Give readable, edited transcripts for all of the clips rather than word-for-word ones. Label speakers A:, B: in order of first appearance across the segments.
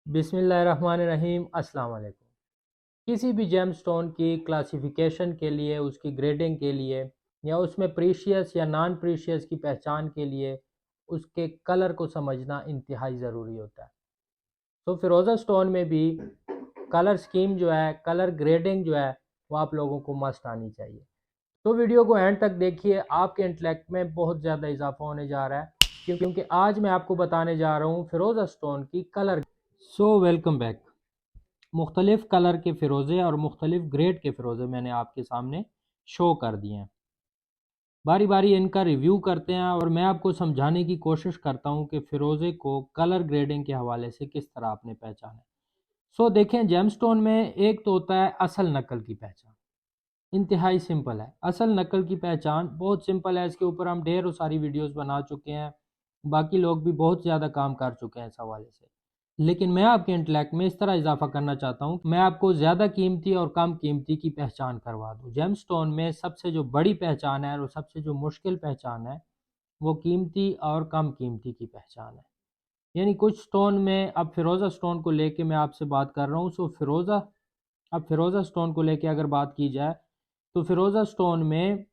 A: बिस्मिल्लाहिर्रहमानिर्रहीम। अस्सलाम वालेकुम। किसी भी जेम स्टोन की क्लासिफिकेशन के लिए, उसकी ग्रेडिंग के लिए, या उसमें प्रीशियस या नॉन प्रीशियस की पहचान के लिए उसके कलर को समझना इंतहाई ज़रूरी होता है। तो फ़िरोज़ा स्टोन में भी कलर स्कीम जो है, कलर ग्रेडिंग जो है, वो आप लोगों को मस्ट आनी चाहिए। तो वीडियो को एंड तक देखिए, आपके इंटेलेक्ट में बहुत ज़्यादा इजाफा होने जा रहा है, क्योंकि आज मैं आपको बताने जा रहा हूँ फ़िरोज़ा स्टोन की कलर। Welcome back. मुख्तलिफ़ कलर के फ़िरोज़े और मुख्तलिफ़ ग्रेड के फ़िरोज़े मैंने आपके सामने शो कर दिए हैं। बारी बारी इनका रिव्यू करते हैं और मैं आपको समझाने की कोशिश करता हूँ कि फ़िरोज़े को कलर ग्रेडिंग के हवाले से किस तरह आपने पहचाना। देखें, जेमस्टोन में एक तो होता है असल नकल की पहचान। इंतहाई सिंपल है। असल नकल की पहचान बहुत सिंपल है। इसके ऊपर हम ढेरों सारी वीडियोस बना चुके हैं, बाकी लोग भी बहुत ज़्यादा काम कर चुके हैं इस हवाले से। लेकिन मैं आपके इंटेलेक्ट में इस तरह इजाफा करना चाहता हूँ, मैं आपको ज़्यादा कीमती और कम कीमती की पहचान करवा दूँ। जेमस्टोन में सबसे जो बड़ी पहचान है और सबसे जो मुश्किल पहचान है, वो कीमती और कम कीमती की पहचान है। यानी कुछ स्टोन में, अब फ़िरोज़ा स्टोन को लेके मैं आपसे बात कर रहा हूँ। अब फ़िरोज़ा स्टोन को लेके अगर बात की जाए, तो फ़िरोज़ा स्टोन में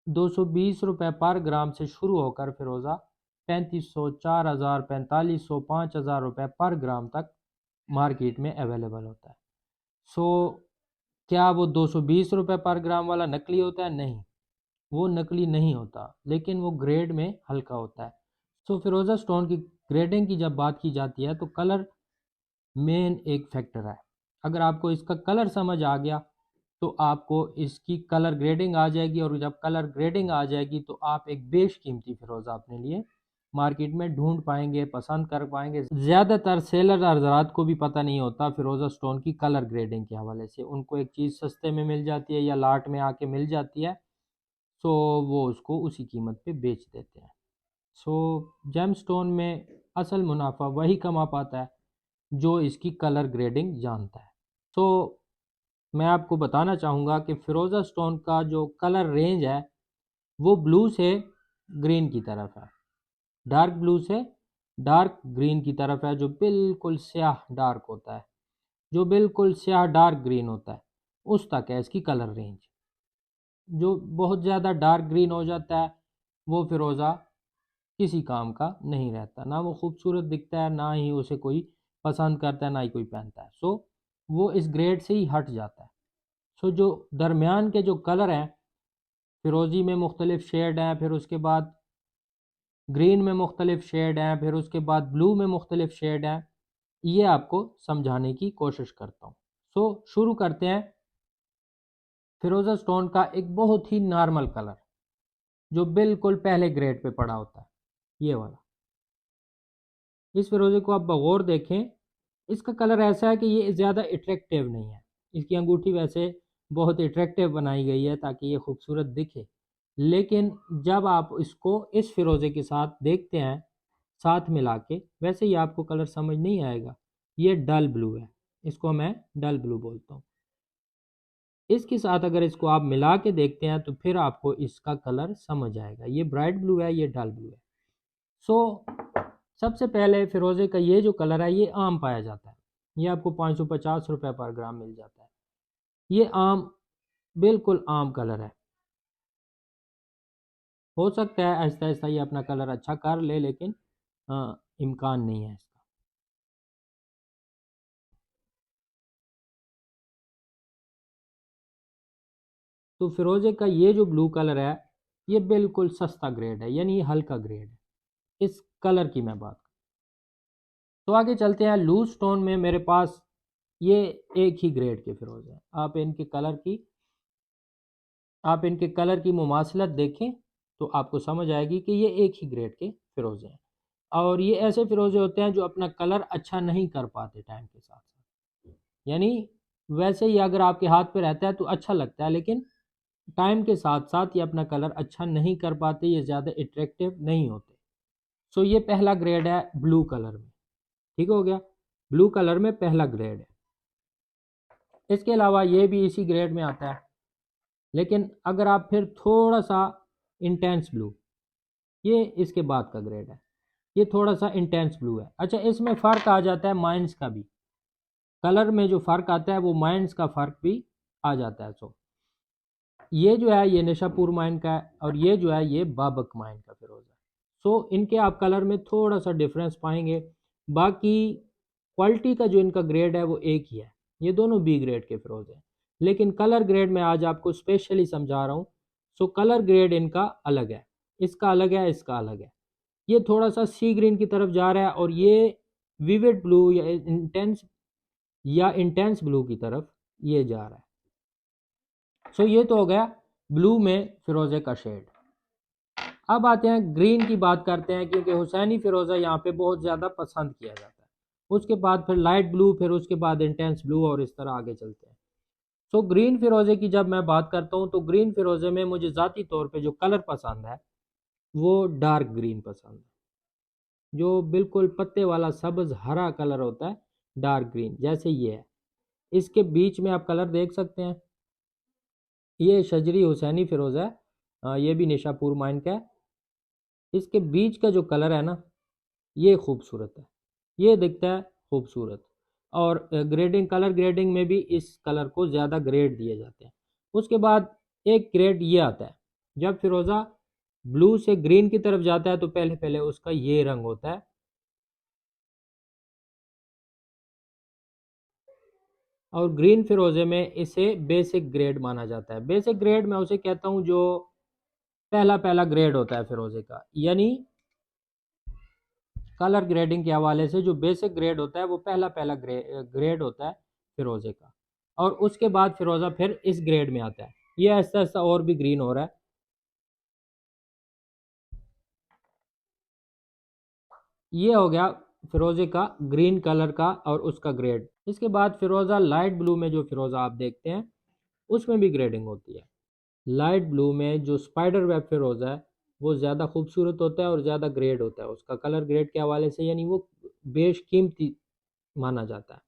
A: 220 रुपये पर ग्राम से शुरू होकर फ़िरोज़ा 3500, 4000, 4500, 5000 रुपये पर ग्राम तक मार्केट में अवेलेबल होता है। सो क्या वो 220 रुपये पर ग्राम वाला नकली होता है? नहीं, वो नकली नहीं होता, लेकिन वो ग्रेड में हल्का होता है। फ़िरोज़ा स्टोन की ग्रेडिंग की जब बात की जाती है, तो कलर मेन एक फैक्टर है। अगर आपको इसका कलर समझ आ गया, तो आपको इसकी कलर ग्रेडिंग आ जाएगी, और जब कलर ग्रेडिंग आ जाएगी तो आप एक बेशकीमती फ़िरोज़ा अपने लिए मार्केट में ढूंढ पाएंगे, पसंद कर पाएंगे। ज़्यादातर सेलर हज़रात को भी पता नहीं होता फ़िरोज़ा स्टोन की कलर ग्रेडिंग के हवाले से। उनको एक चीज़ सस्ते में मिल जाती है या लाट में आके मिल जाती है, सो वो उसको उसी कीमत पे बेच देते हैं। जेम स्टोन में असल मुनाफा वही कमा पाता है जो इसकी कलर ग्रेडिंग जानता है। सो मैं आपको बताना चाहूँगा कि फ़िरोज़ा स्टोन का जो कलर रेंज है, वो ब्लू से ग्रीन की तरफ है। डार्क ब्लू से डार्क ग्रीन की तरफ है, जो बिल्कुल स्याह डार्क होता है, जो बिल्कुल स्याह डार्क ग्रीन होता है, उस तक है इसकी कलर रेंज। जो बहुत ज़्यादा डार्क ग्रीन हो जाता है, वो फ़िरोज़ा किसी काम का नहीं रहता। ना वो खूबसूरत दिखता है, ना ही उसे कोई पसंद करता है, ना ही कोई पहनता है। वो इस ग्रेड से ही हट जाता है। जो दरमियान के जो कलर हैं, फ़िरोज़ी में मुख्तलिफ़ शेड हैं, फिर उसके बाद ग्रीन में मुख्तलिफ़ शेड हैं, फिर उसके बाद ब्लू में मुख्तलिफ़ शेड हैं, ये आपको समझाने की कोशिश करता हूँ। शुरू करते हैं। फ़िरोज़ा स्टोन का एक बहुत ही नॉर्मल कलर, जो बिल्कुल पहले ग्रेड पे पड़ा होता है, ये वाला। इस फ़िरोज़े को आप बगौर देखें, इसका कलर ऐसा है कि ये ज़्यादा अट्रैक्टिव नहीं है। इसकी अंगूठी वैसे बहुत अट्रैक्टिव बनाई गई है ताकि ये खूबसूरत दिखे, लेकिन जब आप इसको इस फ़िरोज़े के साथ देखते हैं, साथ मिला के, वैसे ही आपको कलर समझ नहीं आएगा। ये डल ब्लू है, इसको मैं डल ब्लू बोलता हूँ। इसके साथ अगर इसको आप मिला के देखते हैं, तो फिर आपको इसका कलर समझ आएगा। ये ब्राइट ब्लू है, ये डल ब्लू है। सो सबसे पहले फ़िरोज़े का ये जो कलर है, ये आम पाया जाता है। ये आपको 550 रुपये पर ग्राम मिल जाता है। ये आम, बिल्कुल आम कलर है। हो सकता है आहिस्ता आहिस्ता ये अपना कलर अच्छा कर ले, लेकिन इम्कान नहीं है इसका। तो फ़िरोज़े का ये जो ब्लू कलर है, ये बिल्कुल सस्ता ग्रेड है, यानी ये हल्का ग्रेड है, इस कलर की मैं बात। तो आगे चलते हैं। लूज स्टोन में मेरे पास ये एक ही ग्रेड के फ़िरोज़े हैं। आप इनके कलर की मुमासलत देखें, तो आपको समझ आएगी कि ये एक ही ग्रेड के फ़िरोज़े हैं। और ये ऐसे फ़िरोज़े होते हैं जो अपना कलर अच्छा नहीं कर पाते टाइम के साथ साथ। यानी वैसे ही अगर आपके हाथ पे रहता है तो अच्छा लगता है, लेकिन टाइम के साथ साथ ये अपना कलर अच्छा नहीं कर पाते, ये ज़्यादा अट्रैक्टिव नहीं होते। ये पहला ग्रेड है ब्लू कलर में। ठीक हो गया, ब्लू कलर में पहला ग्रेड है। इसके अलावा ये भी इसी ग्रेड में आता है, लेकिन अगर आप फिर थोड़ा सा इंटेंस ब्लू, ये इसके बाद का ग्रेड है। ये थोड़ा सा इंटेंस ब्लू है। अच्छा, इसमें फ़र्क आ जाता है माइंस का भी, कलर में जो फ़र्क आता है वो माइंस का फ़र्क भी आ जाता है। सो ये जो है ये निशापुर माइन का है, और ये जो है ये बाबक माइन का फिरोज़ है। सो इनके आप कलर में थोड़ा सा डिफरेंस पाएंगे, बाकी क्वालिटी का जो इनका ग्रेड है वो एक ही है, ये दोनों बी ग्रेड के फिरोज़ हैं। लेकिन कलर ग्रेड मैं आज आपको स्पेशली समझा रहा हूँ। सो कलर ग्रेड इनका अलग है, इसका अलग है, इसका अलग है। ये थोड़ा सा सी ग्रीन की तरफ जा रहा है, और ये विविड ब्लू या इंटेंस ब्लू की तरफ ये जा रहा है। सो ये तो हो गया ब्लू में फिरोज़े का शेड। अब आते हैं ग्रीन की बात करते हैं, क्योंकि हुसैनी फिरोज़ा यहाँ पे बहुत ज़्यादा पसंद किया जाता है। उसके बाद फिर लाइट ब्लू, फिर उसके बाद इंटेंस ब्लू, और इस तरह आगे चलते हैं। सो ग्रीन फिरोज़े की जब मैं बात करता हूँ तो ग्रीन फिरोज़े में मुझे ज़ाती तौर पे जो कलर पसंद है वो डार्क ग्रीन पसंद है, जो बिल्कुल पत्ते वाला सब्ज़ हरा कलर होता है, डार्क ग्रीन जैसे ये है। इसके बीच में आप कलर देख सकते हैं, ये शजरी हुसैनी फिरोज़ा है, ये भी निशापुर माइन का है। इसके बीच का जो कलर है ना, ये खूबसूरत है, ये दिखता है खूबसूरत। और ग्रेडिंग, कलर ग्रेडिंग में भी इस कलर को ज़्यादा ग्रेड दिए जाते हैं। उसके बाद एक ग्रेड ये आता है, जब फिरोज़ा ब्लू से ग्रीन की तरफ जाता है तो पहले पहले उसका ये रंग होता है, और ग्रीन फिरोज़े में इसे बेसिक ग्रेड माना जाता है। बेसिक ग्रेड मैं उसे कहता हूँ जो पहला पहला ग्रेड होता है फिरोज़े का, यानी कलर ग्रेडिंग के हवाले से जो बेसिक ग्रेड होता है वो पहला पहला ग्रेड होता है फिरोज़े का। और उसके बाद फिरोज़ा फिर इस ग्रेड में आता है। ये आहिस्ता आहिस्ता और भी ग्रीन हो रहा है। ये हो गया फिरोज़े का ग्रीन कलर का और उसका ग्रेड। इसके बाद फिरोज़ा लाइट ब्लू में जो फिरोज़ा आप देखते हैं उसमें भी ग्रेडिंग होती है। लाइट ब्लू में जो स्पाइडर वेब फिरोज़ा है वो ज़्यादा खूबसूरत होता है और ज़्यादा ग्रेड होता है उसका कलर ग्रेड के हवाले से, यानी वो बेशकीमती माना जाता है।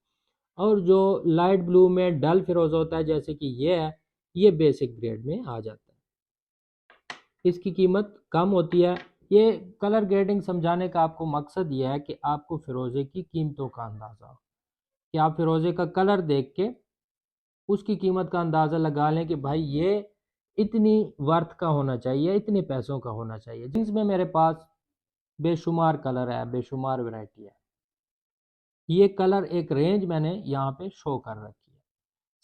A: और जो लाइट ब्लू में डल फिरोज़ा होता है जैसे कि ये है, ये बेसिक ग्रेड में आ जाता है, इसकी कीमत कम होती है। ये कलर ग्रेडिंग समझाने का आपको मकसद ये है कि आपको फ़िरोज़े की कीमतों का अंदाज़ा हो, कि आप फ़िरोज़े का कलर देख के उसकी कीमत का अंदाज़ा लगा लें कि भाई ये इतनी वर्थ का होना चाहिए, इतने पैसों का होना चाहिए। जिसमें मेरे पास बेशुमार कलर है, बेशुमार वैरायटी है। ये कलर एक रेंज मैंने यहाँ पे शो कर रखी है।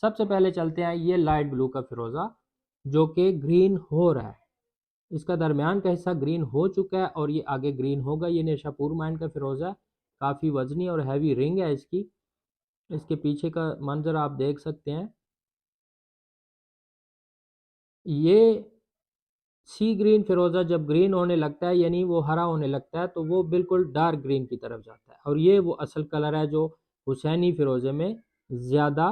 A: सबसे पहले चलते हैं ये लाइट ब्लू का फिरोज़ा जो कि ग्रीन हो रहा है, इसका दरमियान का हिस्सा ग्रीन हो चुका है और ये आगे ग्रीन होगा। ये निशापुर माइन का फिरोज़ा है, काफ़ी वजनी और हैवी रिंग है इसकी। इसके पीछे का मंजर आप देख सकते हैं। ये सी ग्रीन फिरोज़ा जब ग्रीन होने लगता है, यानी वो हरा होने लगता है, तो वो बिल्कुल डार्क ग्रीन की तरफ जाता है, और ये वो असल कलर है जो हुसैनी फिरोज़े में ज़्यादा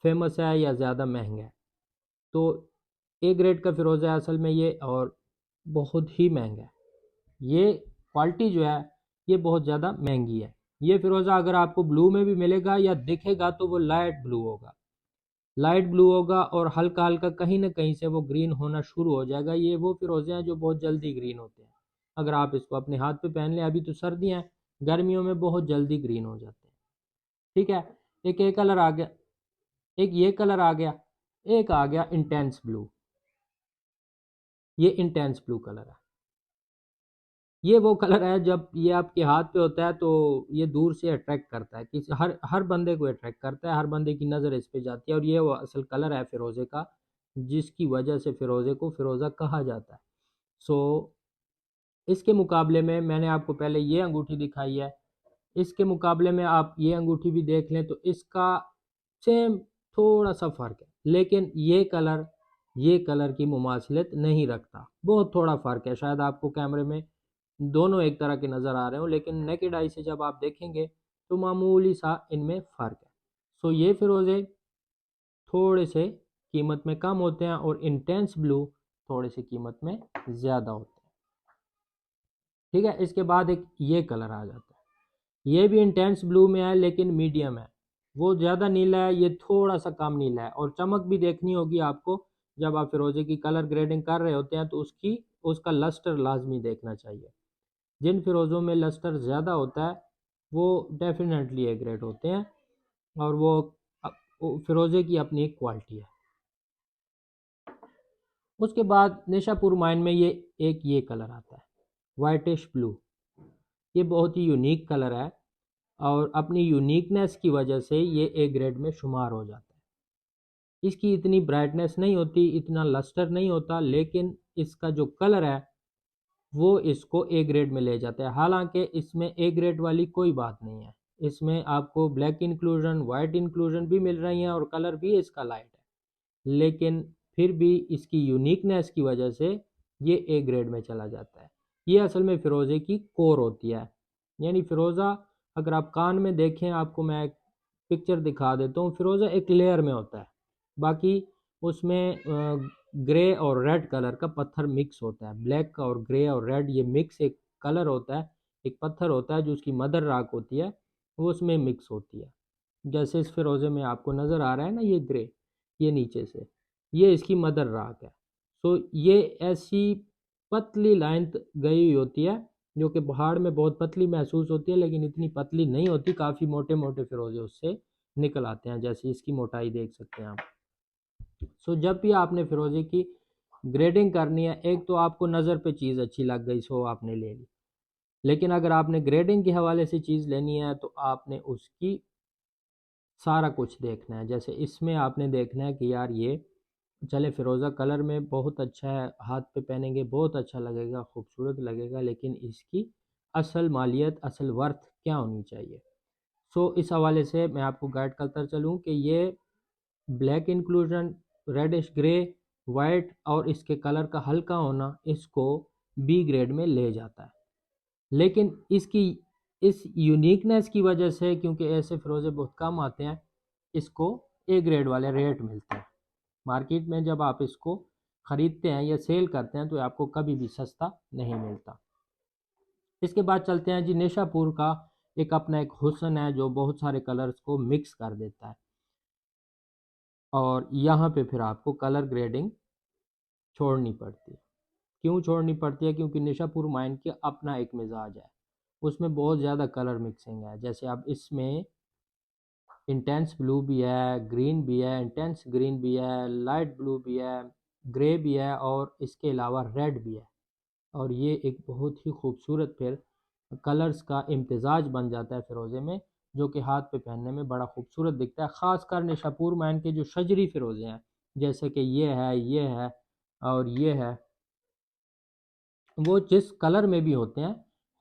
A: फेमस है या ज़्यादा महंगा है। तो ए ग्रेड का फ़िरोज़ा है असल में ये, और बहुत ही महंगा है। ये क्वालिटी जो है ये बहुत ज़्यादा महंगी है। ये फ़िरोज़ा अगर आपको ब्लू में भी मिलेगा या दिखेगा तो वो लाइट ब्लू होगा, लाइट ब्लू होगा, और हल्का हल्का कहीं ना कहीं से वो ग्रीन होना शुरू हो जाएगा। ये वो फ़िरोज़े हैं जो बहुत जल्दी ग्रीन होते हैं। अगर आप इसको अपने हाथ पे पहन लें, अभी तो सर्दियाँ हैं, गर्मियों में बहुत जल्दी ग्रीन हो जाते हैं। ठीक है, एक ये कलर आ गया, एक ये कलर आ गया, एक आ गया इंटेंस ब्लू। ये इंटेंस ब्लू कलर है। ये वो कलर है जब ये आपके हाथ पे होता है तो ये दूर से अट्रैक्ट करता है, किसी हर हर बंदे को अट्रैक्ट करता है, हर बंदे की नज़र इस पे जाती है, और ये वो असल कलर है फ़िरोज़े का, जिसकी वजह से फ़िरोज़े को फ़िरोज़ा कहा जाता है। सो इसके मुकाबले में मैंने आपको पहले ये अंगूठी दिखाई है, इसके मुकाबले में आप ये अंगूठी भी देख लें तो इसका सेम थोड़ा सा फ़र्क है, लेकिन ये कलर की मुमासिलत नहीं रखता, बहुत थोड़ा फ़र्क है। शायद आपको कैमरे में दोनों एक तरह के नज़र आ रहे हो, लेकिन नेकेड आई से जब आप देखेंगे तो मामूली सा इनमें फ़र्क है। सो ये फ़िरोज़े थोड़े से कीमत में कम होते हैं, और इंटेंस ब्लू थोड़े से कीमत में ज़्यादा होते हैं। ठीक है, इसके बाद एक ये कलर आ जाता है, ये भी इंटेंस ब्लू में है लेकिन मीडियम है, वो ज़्यादा नीला है, ये थोड़ा सा कम नीला है। और चमक भी देखनी होगी आपको, जब आप फ़िरोज़े की कलर ग्रेडिंग कर रहे होते हैं तो उसका लस्टर लाजमी देखना चाहिए। जिन फ़िरोज़ों में लस्टर ज़्यादा होता है वो डेफिनेटली ए ग्रेड होते हैं, और वो फ़िरोज़े की अपनी एक क्वालिटी है। उसके बाद निशापुर माइन में ये कलर आता है, वाइटिश ब्लू। ये बहुत ही यूनिक कलर है और अपनी यूनिकनेस की वजह से ये ए ग्रेड में शुमार हो जाता है। इसकी इतनी ब्राइटनेस नहीं होती, इतना लस्टर नहीं होता, लेकिन इसका जो कलर है वो इसको ए ग्रेड में ले जाता है। हालांकि इसमें ए ग्रेड वाली कोई बात नहीं है, इसमें आपको ब्लैक इंक्लूजन, वाइट इंक्लूजन भी मिल रही हैं और कलर भी इसका लाइट है, लेकिन फिर भी इसकी यूनिकनेस की वजह से ये ए ग्रेड में चला जाता है। ये असल में फ़िरोज़े की कोर होती है, यानी फ़िरोज़ा अगर आप कान में देखें, आपको मैं एक पिक्चर दिखा देता हूँ, फ़िरोज़ा एक लेयर में होता है, बाकी उसमें ग्रे और रेड कलर का पत्थर मिक्स होता है। ब्लैक और ग्रे और रेड ये मिक्स एक कलर होता है, एक पत्थर होता है जो उसकी मदर रॉक होती है, वो उसमें मिक्स होती है। जैसे इस फ़िरोज़े में आपको नज़र आ रहा है ना, ये ग्रे, ये नीचे से, ये इसकी मदर रॉक है। सो ये ऐसी पतली लाइन गई हुई होती है जो कि पहाड़ में बहुत पतली महसूस होती है, लेकिन इतनी पतली नहीं होती, काफ़ी मोटे मोटे फ़िरोज़े उससे निकल आते हैं, जैसे इसकी मोटाई देख सकते हैं आप। सो जब भी आपने फ़िरोज़े की ग्रेडिंग करनी है, एक तो आपको नज़र पे चीज़ अच्छी लग गई सो आपने ले ली, लेकिन अगर आपने ग्रेडिंग के हवाले से चीज़ लेनी है तो आपने उसकी सारा कुछ देखना है। जैसे इसमें आपने देखना है कि यार ये चले फ़िरोज़ा कलर में बहुत अच्छा है, हाथ पे पहनेंगे बहुत अच्छा लगेगा, खूबसूरत लगेगा, लेकिन इसकी असल मालियत, असल वर्थ क्या होनी चाहिए। सो इस हवाले से मैं आपको गाइड करता चलूँ कि ये black inclusion, reddish grey, white और इसके कलर का हल्का होना इसको बी ग्रेड में ले जाता है। लेकिन इसकी इस यूनिकनेस की वजह से, क्योंकि ऐसे फ़िरोज़े बहुत कम आते हैं, इसको ए ग्रेड वाले रेट मिलते हैं। मार्केट में जब आप इसको ख़रीदते हैं या सेल करते हैं तो आपको कभी भी सस्ता नहीं मिलता। इसके बाद चलते हैं जी, निशापुर का एक अपना एक हुस्न है जो बहुत सारे कलर्स को मिक्स कर देता है, और यहाँ पे फिर आपको कलर ग्रेडिंग छोड़नी पड़ती है। क्यों छोड़नी पड़ती है? क्योंकि निशापुर माइन के अपना एक मिजाज है, उसमें बहुत ज़्यादा कलर मिक्सिंग है। जैसे अब इसमें इंटेंस ब्लू भी है, ग्रीन भी है, इंटेंस ग्रीन भी है, लाइट ब्लू भी है, ग्रे भी है, और इसके अलावा रेड भी है। और ये एक बहुत ही खूबसूरत फिर कलर्स का इम्तजाज बन जाता है फ़िरोज़े में, जो कि हाथ पे पहनने में बड़ा खूबसूरत दिखता है। ख़ासकर निशापुर मैन के जो शजरी फ़िरोज़े हैं, जैसे कि ये है और ये है, वो जिस कलर में भी होते हैं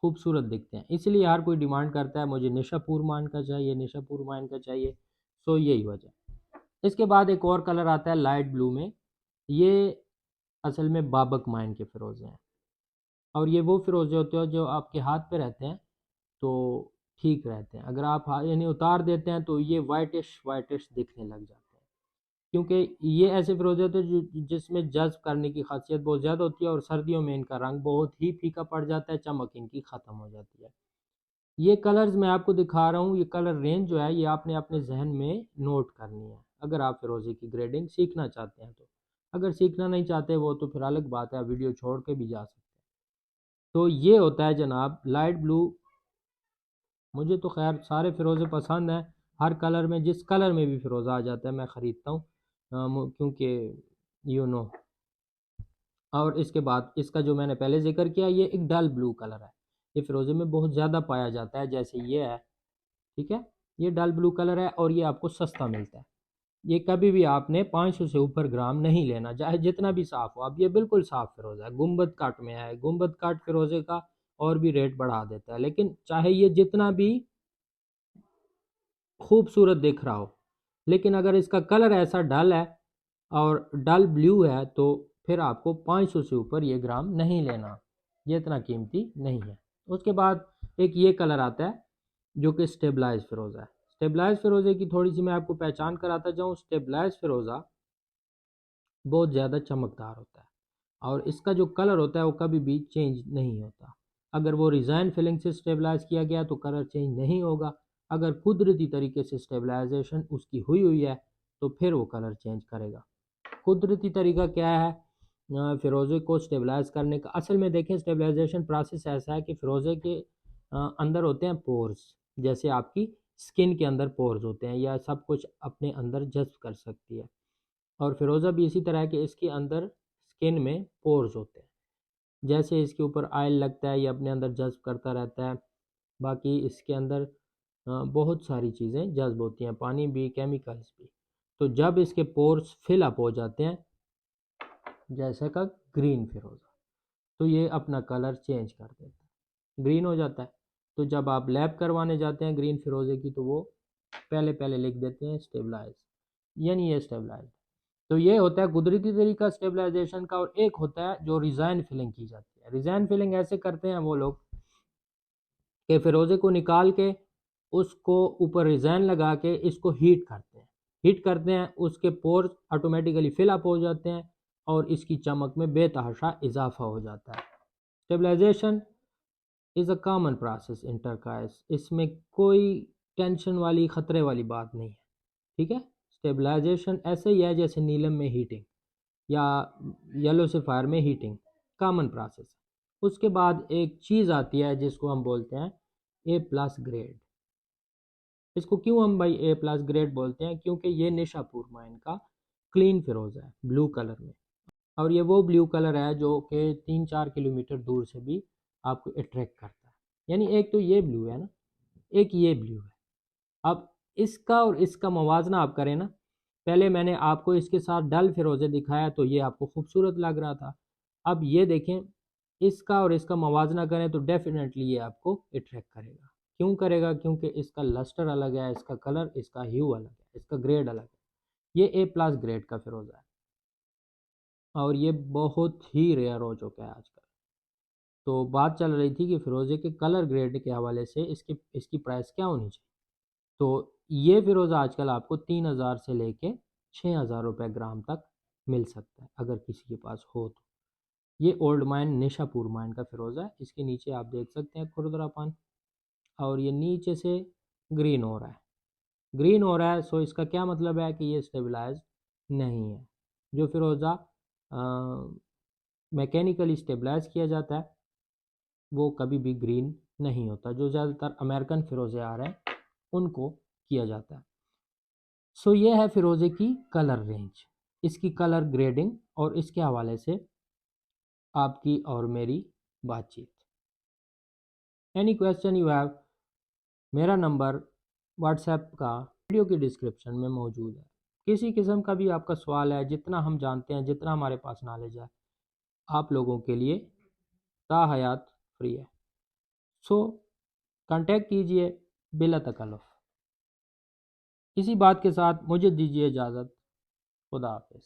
A: खूबसूरत दिखते हैं। इसलिए हर कोई डिमांड करता है मुझे निशापुर मान का चाहिए, निशापुर मान का चाहिए। सो यही वजह। इसके बाद एक और कलर आता है लाइट ब्लू में, ये असल में बाबक माइन के फ़िरोज़े हैं, और ये वो फ़िरोज़े होते हैं जो आपके हाथ पे रहते हैं तो ठीक रहते हैं। अगर आप यानी उतार देते हैं तो ये वाइटिश वाइटिश दिखने लग जाते हैं, क्योंकि ये ऐसे फ़िरोज़े होते हैं जिसमें जज़्ब करने की ख़ासियत बहुत ज़्यादा होती है, और सर्दियों में इनका रंग बहुत ही फीका पड़ जाता है, चमक इनकी ख़त्म हो जाती है। ये कलर्स मैं आपको दिखा रहा हूँ, ये कलर रेंज जो है ये आपने अपने जहन में नोट करनी है, अगर आप फ़िरोज़े की ग्रेडिंग सीखना चाहते हैं तो। अगर सीखना नहीं चाहते वो तो फिर अलग बात है, वीडियो छोड़ के भी जा सकते हैं। तो ये होता है जनाब लाइट ब्लू। मुझे तो खैर सारे फ़िरोज़े पसंद हैं, हर कलर में, जिस कलर में भी फ़िरोज़ा आ जाता है मैं ख़रीदता हूँ, क्योंकि यू नो। और इसके बाद इसका जो मैंने पहले ज़िक्र किया, ये एक डल ब्लू कलर है, ये फ़िरोज़े में बहुत ज़्यादा पाया जाता है, जैसे ये है, ठीक है। ये डल ब्लू कलर है और ये आपको सस्ता मिलता है। ये कभी भी आपने 500 से ऊपर ग्राम नहीं लेना, चाहे जितना भी साफ़ हो। अब ये बिल्कुल साफ़ फ़िरोज़ा है, गुंबद काट में है, गुंबद काट फ़िरोज़े का और भी रेट बढ़ा देता है, लेकिन चाहे ये जितना भी खूबसूरत दिख रहा हो, लेकिन अगर इसका कलर ऐसा डल है और डल ब्लू है तो फिर आपको 500 से ऊपर ये ग्राम नहीं लेना, ये इतना कीमती नहीं है। उसके बाद एक ये कलर आता है जो कि स्टेबलाइज फ़िरोज़ा है। स्टेबलाइज फ़िरोज़े की थोड़ी सी मैं आपको पहचान कराता जाऊँ। स्टेबलाइज फ़िरोज़ा बहुत ज़्यादा चमकदार होता है, और इसका जो कलर होता है वो कभी भी चेंज नहीं होता। अगर वो रिज़ाइन फिलिंग से स्टेबलाइज़ किया गया तो कलर चेंज नहीं होगा, अगर कुदरती तरीके से स्टेबलाइजेशन उसकी हुई हुई है तो फिर वो कलर चेंज करेगा। कुदरती तरीका क्या है? फ़िरोज़े को स्टेबलाइज़ करने का। असल में देखें, स्टेबलाइजेशन प्रोसेस ऐसा है कि फ़िरोज़े के अंदर होते हैं पोर्स, जैसे आपकी स्किन के अंदर पोर्स होते हैं, या सब कुछ अपने अंदर जज़्ब कर सकती है। और फ़िरोज़ा भी इसी तरह है कि इसके अंदर स्किन में पोर्स होते हैं, जैसे इसके ऊपर ऑयल लगता है ये अपने अंदर जज़्ब करता रहता है। बाकी इसके अंदर बहुत सारी चीज़ें जज़्ब होती हैं, पानी भी, केमिकल्स भी। तो जब इसके पोर्स फिल अप हो जाते हैं, जैसे का ग्रीन फ़िरोज़ा, तो ये अपना कलर चेंज कर देता है, ग्रीन हो जाता है। तो जब आप लैब करवाने जाते हैं ग्रीन फ़िरोज़े की, तो वो पहले पहले लिख देते हैं स्टेबलाइज, यानी ये स्टेबलाइज। तो ये होता है कुदरती तरीका स्टेबलाइजेशन का। और एक होता है जो रिज़ाइन फिलिंग की जाती है। रिज़ाइन फिलिंग ऐसे करते हैं वो लोग कि फ़िरोज़े को निकाल के उसको ऊपर रिज़ाइन लगा के इसको हीट करते हैं। हीट करते हैं, उसके पोर्स ऑटोमेटिकली फिल अप हो जाते हैं और इसकी चमक में बेतहाशा इजाफा हो जाता है। Stabilization is a common process in turquoise. इसमें कोई टेंशन वाली, ख़तरे वाली बात नहीं है, ठीक है। स्टेबलाइजेशन ऐसे ही है जैसे नीलम में हीटिंग या येलो सफ़ायर में हीटिंग, कॉमन प्रोसेस है। उसके बाद एक चीज़ आती है जिसको हम बोलते हैं ए प्लस ग्रेड। इसको क्यों हम भाई ए प्लस ग्रेड बोलते हैं? क्योंकि ये निशापुर माइन का क्लीन फ़िरोज़ा है, ब्लू कलर में। और ये वो ब्लू कलर है जो कि 3-4 किलोमीटर दूर से भी आपको अट्रैक्ट करता है। यानी एक तो ये ब्लू है ना, एक ये ब्लू है। अब इसका और इसका मवाजना आप करें ना, पहले मैंने आपको इसके साथ डल फ़िरोज़े दिखाया तो ये आपको खूबसूरत लग रहा था। अब ये देखें, इसका और इसका मवाजना करें तो डेफ़िनेटली ये आपको अट्रैक्ट करेगा। क्यों करेगा? क्योंकि इसका लस्टर अलग है, इसका कलर, इसका ह्यू अलग है, इसका ग्रेड अलग है। ये ए प्लस ग्रेड का फ़िरोज़ा है और ये बहुत ही रेयर हो चुका है आजकल। तो बात चल रही थी कि फ़िरोज़े के कलर ग्रेड के हवाले से इसकी इसकी प्राइस क्या होनी चाहिए। तो ये फ़िरोज़ा आजकल आपको 3000 से लेके 6000 रुपये ग्राम तक मिल सकता है, अगर किसी के पास हो तो। ये ओल्ड माइन निशापुर माइन का फ़िरोज़ा है। इसके नीचे आप देख सकते हैं खुरदरापन, और ये नीचे से ग्रीन हो रहा है। ग्रीन हो रहा है, सो इसका क्या मतलब है कि ये स्टेबलाइज नहीं है। जो फ़िरोज़ा मैकेनिकली स्टेबलाइज किया जाता है वो कभी भी ग्रीन नहीं होता। जो ज़्यादातर अमेरिकन फ़िरोज़े आ रहे हैं उनको किया जाता है। सो ये है फ़िरोज़े की कलर रेंज, इसकी कलर ग्रेडिंग और इसके हवाले से आपकी और मेरी बातचीत। एनी क्वेश्चन यू हैव, मेरा नंबर व्हाट्सएप का वीडियो की डिस्क्रिप्शन में मौजूद है। किसी किस्म का भी आपका सवाल है, जितना हम जानते हैं, जितना हमारे पास नॉलेज है, आप लोगों के लिए ताहयात फ्री है। सो कांटेक्ट कीजिए बिला तकल्लुफ़। इसी बात के साथ मुझे दीजिए इजाज़त। खुदा हाफ़िज़।